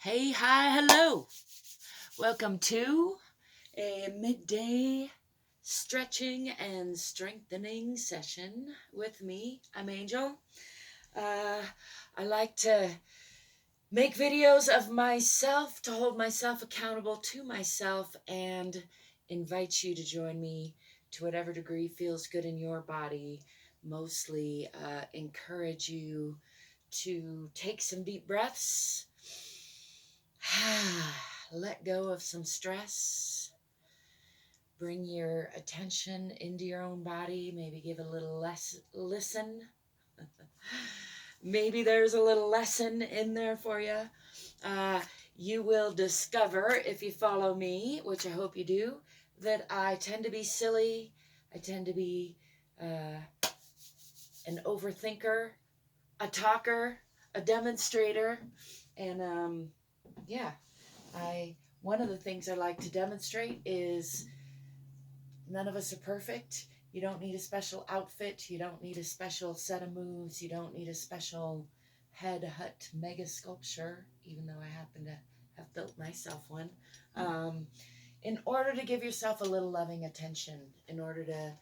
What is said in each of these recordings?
Hey, hi, hello. Welcome to a midday stretching and strengthening session with me. I'm Angel. Uh, I like to make videos of myself to hold myself accountable to myself and invite you to join me to whatever degree feels good in your body. Mostly encourage you to take some deep breaths. Let go of some stress. Bring your attention into your own body. Maybe give a little less listen. Maybe there's a little lesson in there for you. Uh, you will discover, if you follow me, which I hope you do, that I tend to be silly. I tend to be an overthinker, a talker, a demonstrator, and yeah, I one of the things I like to demonstrate is none of us are perfect. You don't need a special outfit. You don't need a special set of moves. You don't need a special head hut mega sculpture, even though I happen to have built myself one. In order to give yourself a little loving attention, in order to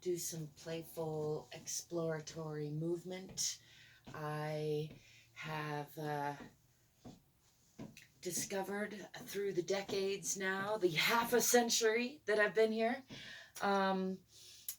do some playful exploratory movement, I have discovered through the decades now, the half a century that I've been here, um,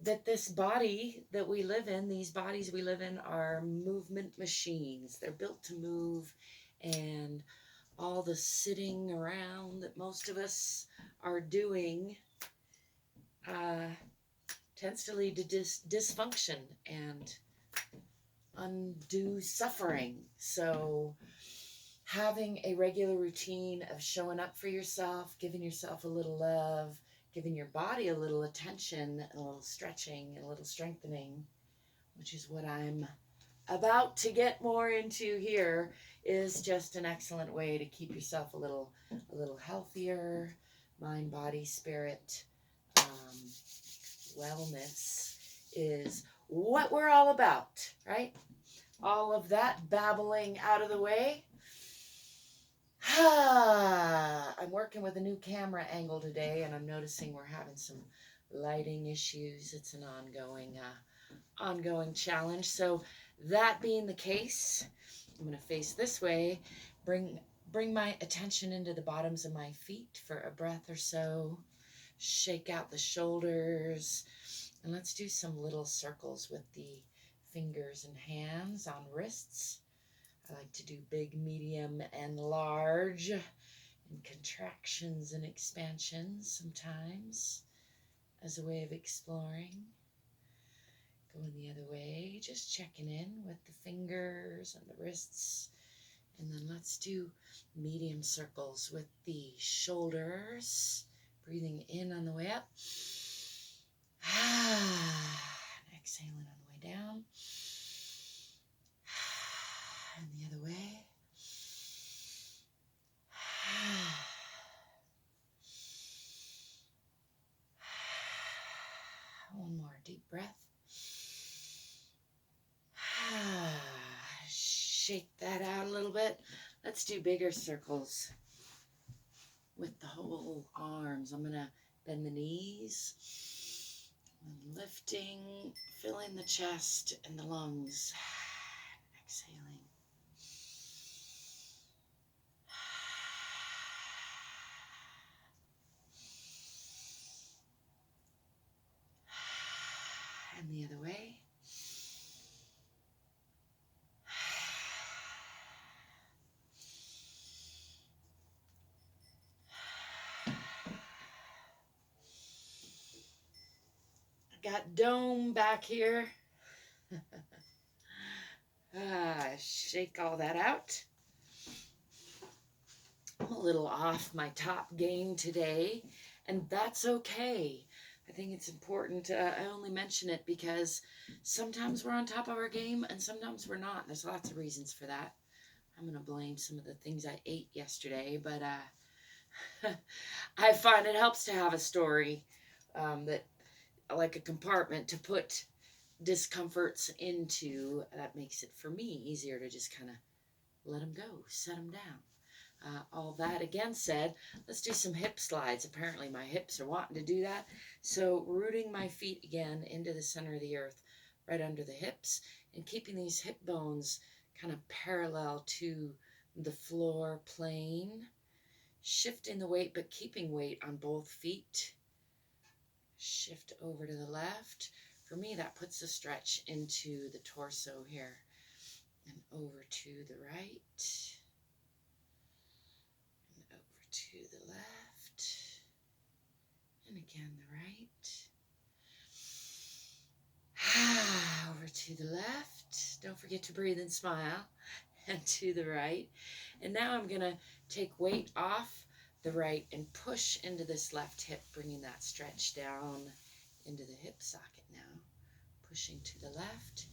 that this body that we live in, these bodies we live in, are movement machines. They're built to move, and all the sitting around that most of us are doing uh, tends to lead to dysfunction and undue suffering. So having a regular routine of showing up for yourself, giving yourself a little love, giving your body a little attention, a little stretching, and a little strengthening, which is what I'm about to get more into here, is just an excellent way to keep yourself a little healthier, mind, body, spirit. Wellness is what we're all about, right? All of that babbling out of the way. I'm working with a new camera angle today, and I'm noticing we're having some lighting issues. It's an ongoing challenge. So that being the case, I'm going to face this way. Bring my attention into the bottoms of my feet for a breath or so. Shake out the shoulders, and let's do some little circles with the fingers and hands on wrists. I like to do big, medium, and large, and contractions and expansions sometimes as a way of exploring. Going the other way, just checking in with the fingers and the wrists. And then let's do medium circles with the shoulders. Breathing in on the way up. And exhaling on the way down. And the other way. One more deep breath. Shake that out a little bit. Let's do bigger circles with the whole arms. I'm going to bend the knees. And lifting, filling the chest and the lungs. Exhaling. And the other way. Got dome back here. Shake all that out. I'm a little off my top game today, and that's okay. I think it's important. I only mention it because sometimes we're on top of our game and sometimes we're not. There's lots of reasons for that. I'm going to blame some of the things I ate yesterday, but I find it helps to have a story that, like a compartment to put discomforts into. That makes it, for me, easier to just kind of let them go, set them down. All that again said, let's do some hip slides. Apparently my hips are wanting to do that. So rooting my feet again into the center of the earth, right under the hips, and keeping these hip bones kind of parallel to the floor plane. Shifting the weight, but keeping weight on both feet. Shift over to the left. For me, that puts a stretch into the torso here. And over to the right. And over to the left. And again, the right. Over to the left. Don't forget to breathe and smile. And to the right. And now I'm going to take weight off the right and push into this left hip, bringing that stretch down into the hip socket now. Pushing to the left.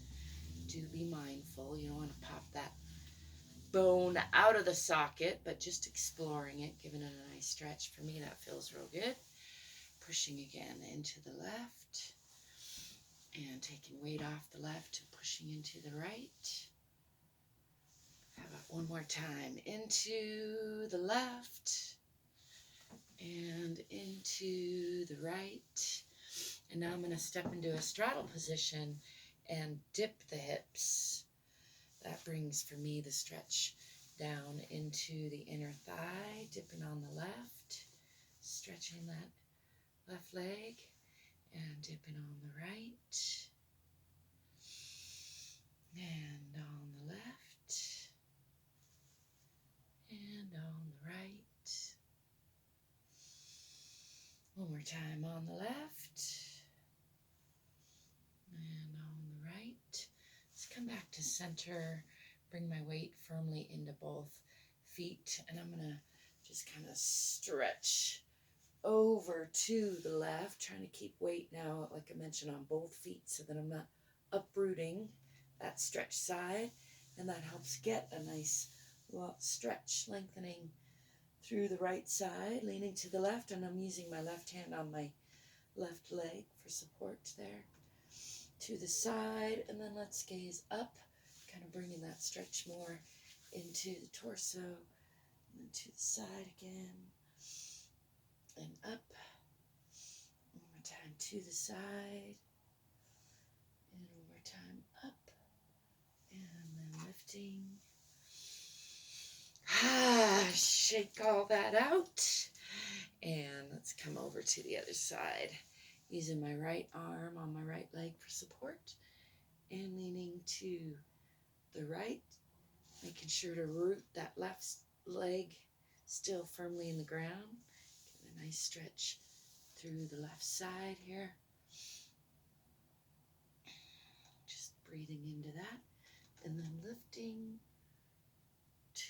Do be mindful. You don't want to pop that bone out of the socket, but just exploring it, giving it a nice stretch. For me, that feels real good. Pushing again into the left. And taking weight off the left and pushing into the right. How about one more time? Into the left and into the right. And now I'm going to step into a straddle position and dip the hips. That brings for me the stretch down into the inner thigh, dipping on the left, stretching that left leg, and dipping on the right, and on the left, and on the right. One more time on the left, and on the right. Let's come back to center, bring my weight firmly into both feet, and I'm going to just kind of stretch over to the left, trying to keep weight now, like I mentioned, on both feet so that I'm not uprooting that stretched side, and that helps get a nice stretch, lengthening through the right side, leaning to the left, and I'm using my left hand on my left leg for support there. To the side, and then let's gaze up, kind of bringing that stretch more into the torso, and then to the side again, and up. One more time to the side, and one more time up, and then lifting. Shake all that out, and let's come over to the other side, using my right arm on my right leg for support, and leaning to the right, making sure to root that left leg still firmly in the ground. Get a nice stretch through the left side here. Just breathing into that, and then lifting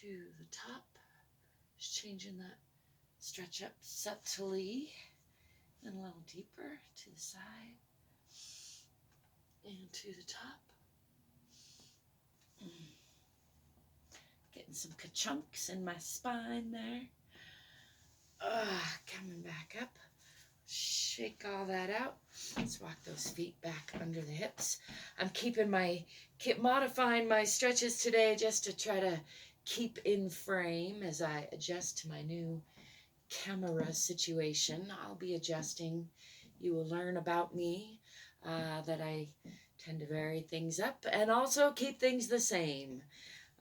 to the top, just changing that stretch up subtly and a little deeper to the side and to the top. Getting some ka-chunks in my spine there. Coming back up. Shake all that out. Let's walk those feet back under the hips. I'm modifying my stretches today just to try to keep in frame as I adjust to my new camera situation. I'll be adjusting. You will learn about me, that I tend to vary things up and also keep things the same.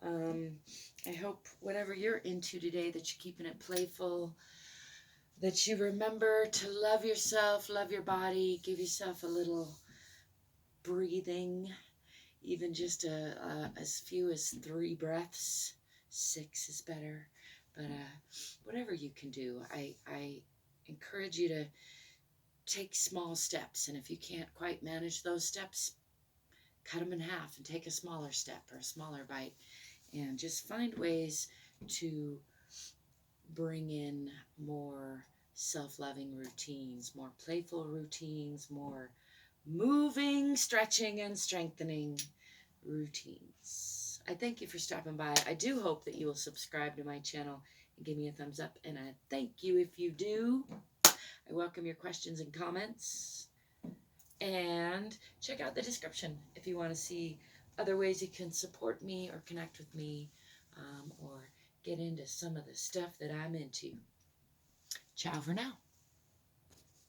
I hope whatever you're into today that you're keeping it playful, that you remember to love yourself, love your body, give yourself a little breathing, even just as few as 3 breaths. 6 is better, but whatever you can do, I encourage you to take small steps, and if you can't quite manage those steps, cut them in half and take a smaller step or a smaller bite, and just find ways to bring in more self-loving routines, more playful routines, more moving, stretching, and strengthening routines. I thank you for stopping by. I do hope that you will subscribe to my channel and give me a thumbs up, and I thank you if you do. I welcome your questions and comments, and check out the description if you want to see other ways you can support me or connect with me, or get into some of the stuff that I'm into. Ciao for now.